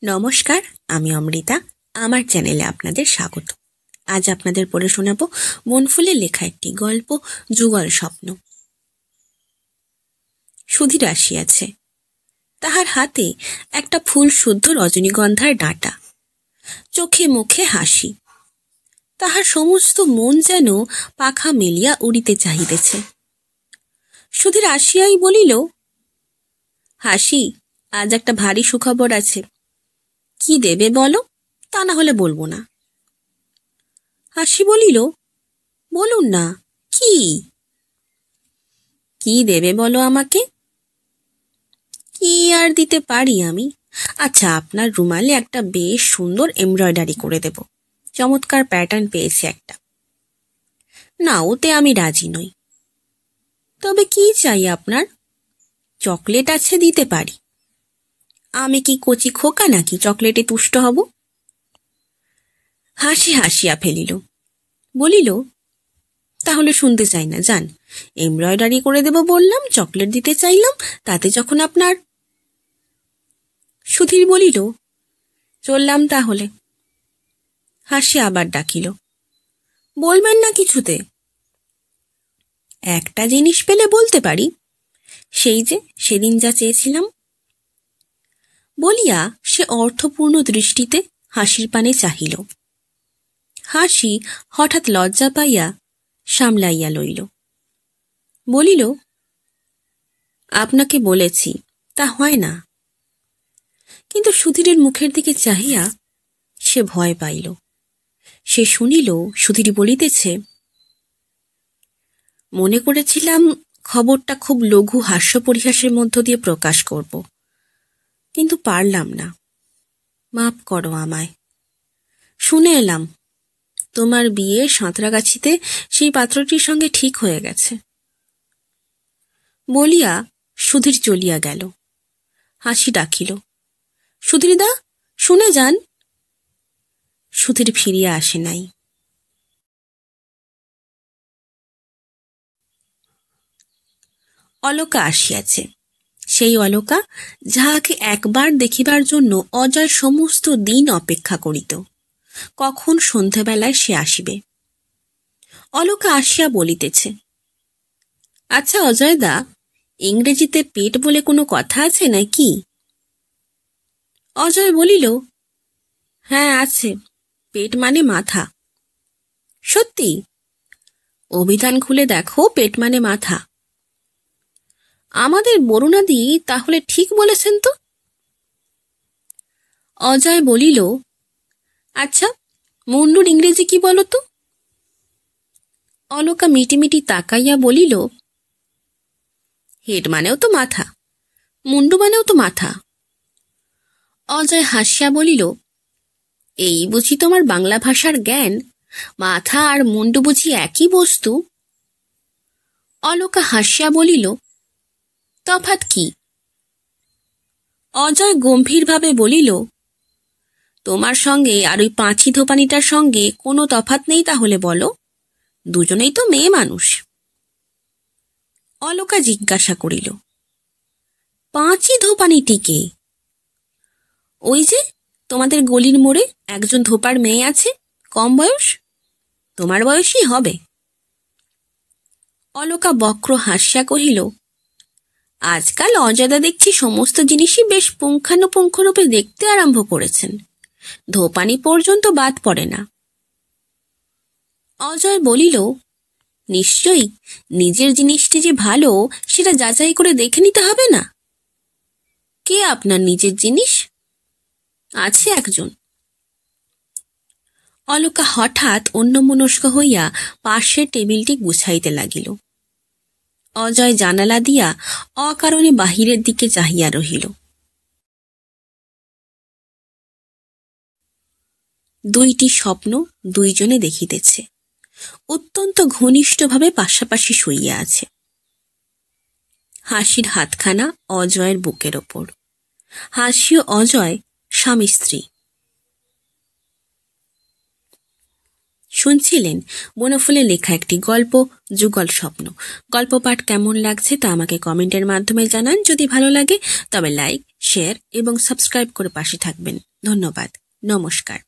নমস্কার, আমি অমৃতা। আমার চ্যানেলে আপনাদের স্বাগত। আজ আপনাদের পড়ে শোনাব মনফুলের লেখা একটি গল্প, যুগল স্বপ্ন। সুধীর আসিয়াছে। তাহার হাতে একটা ফুল শুদ্ধ রজনীগন্ধার ডাঁটা, চোখে মুখে হাসি। তাহার সমস্ত মন যেন পাখা মেলিয়া উড়িতে চাহিতেছে। সুধীর আসিয়াই বলিল, হাসি, আজ একটা ভারী সুখবর আছে। কি দেবে বলো, তা না হলে বলবো না। হাসি বলিল, বলুন না, কি কি দেবে বলো আমাকে। কি আর দিতে পারি আমি? আচ্ছা, আপনার রুমালে একটা বেশ সুন্দর এমব্রয়ডারি করে দেব। চমৎকার প্যাটার্ন পেয়েছি একটা। না, ওতে আমি রাজি নই। তবে কি চাই আপনার? চকলেট আছে, দিতে পারি। আমি কি কচি খোকা নাকি চকলেটে তুষ্ট হব? হাসি হাসিয়া ফেলিল, বলিল, তাহলে শুনতে চাই না, যান। এমব্রয়ডারি করে দেব বললাম, চকলেট দিতে চাইলাম, তাতে যখন আপনার। সুধীর বলিল, চললাম তাহলে। হাসি আবার ডাকিল, বলবেন না কিছুতে? একটা জিনিস পেলে বলতে পারি, সেই যে সেদিন যা চেয়েছিলাম। বলিয়া সে অর্থপূর্ণ দৃষ্টিতে হাসির পানে চাহিল। হাসি হঠাৎ লজ্জা পাইয়া সামলাইয়া লইল, বলিল, আপনাকে বলেছি, তা হয় না। কিন্তু সুধীরের মুখের দিকে চাহিয়া সে ভয় পাইল। সে শুনিল সুধীর বলিতেছে, মনে করেছিলাম খবরটা খুব লঘু হাস্য পরিহাসের মধ্য দিয়ে প্রকাশ করব, কিন্তু পারলাম না। মাপ করো আমায়। শুনে এলাম তোমার বিয়ে সাঁতরাগাছিতে সেই পাত্রটির সঙ্গে ঠিক হয়ে গেছে। বলিয়া সুধীর চলিয়া গেল। হাসি ডাকিল, সুধীরদা, শুনে যান। সুধীর ফিরিয়া আসে নাই। অলকা আসিয়াছে। সেই অলকা যাহাকে একবার দেখিবার জন্য অজয় সমস্ত দিন অপেক্ষা করিত, কখন সন্ধ্যাবেলায় সে আসিবে। অলকা আসিয়া বলিতেছে, আচ্ছা অজয়দা, ইংরেজিতে পেট বলে কোনো কথা আছে নাকি? অজয় বলিল, হ্যাঁ আছে, পেট মানে মাথা। সত্যি? অভিধান খুলে দেখো, পেট মানে মাথা। আমাদের বরুণাদি তাহলে ঠিক বলেছেন তো? অজয় বলিল, আচ্ছা, মুন্ডুর ইংরেজি কি বলো তো? অলকা মিটিমিটি তাকাইয়া বলিল, হেড মানেও তো মাথা, মুন্ডু মানেও তো মাথা। অজয় হাসিয়া বলিল, এই বুঝি তোমার বাংলা ভাষার জ্ঞান? মাথা আর মুন্ডু বুঝি একই বস্তু? অলকা হাসিয়া বলিল, তফাৎ কি? অজয় গম্ভীরভাবে বলিল, তোমার সঙ্গে আর ওই পাঁচি ধোপানিটার সঙ্গে কোনো তফাৎ নেই তাহলে বলো, দুজনেই তো মেয়ে মানুষ। অলকা জিজ্ঞাসা করিল, পাঁচি ধোপানিটিকে? ওই যে তোমাদের গলির মোড়ে একজন ধোপার মেয়ে আছে, কম বয়স, তোমার বয়সই হবে। অলকা বক্র হাসিয়া কহিল, আজকাল অজয়দা দেখছি সমস্ত জিনিসই বেশ পুঙ্খানুপুঙ্খরূপে দেখতে আরম্ভ করেছেন, ধোপানি পর্যন্ত বাদ পড়ে না। অজয় বলিল, নিশ্চয়ই, নিজের জিনিসটি যে ভালো সেটা যাচাই করে দেখে নিতে হবে না? কে আপনার নিজের জিনিস? আছে একজন। অলকা হঠাৎ অন্যমনস্ক হইয়া পাশের টেবিলটি গুছাইতে লাগিল। অজয় জানালা দিয়া অকারণে বাহিরের দিকে চাহিয়া রহিল। দুইটি স্বপ্ন দুইজনে দেখিতেছে, অত্যন্ত ঘনিষ্ঠভাবে পাশাপাশি শুইয়া আছে। হাসির হাতখানা অজয়ের বুকের ওপর। হাসি ও অজয় স্বামী স্ত্রী। শুনছিলেন বনফুলের লেখা একটি গল্প, যুগল স্বপ্ন। গল্প পাঠ কেমন লাগছে তা আমাকে কমেন্টের মাধ্যমে জানান। যদি ভালো লাগে তবে লাইক, শেয়ার এবং সাবস্ক্রাইব করে পাশে থাকবেন। ধন্যবাদ। নমস্কার।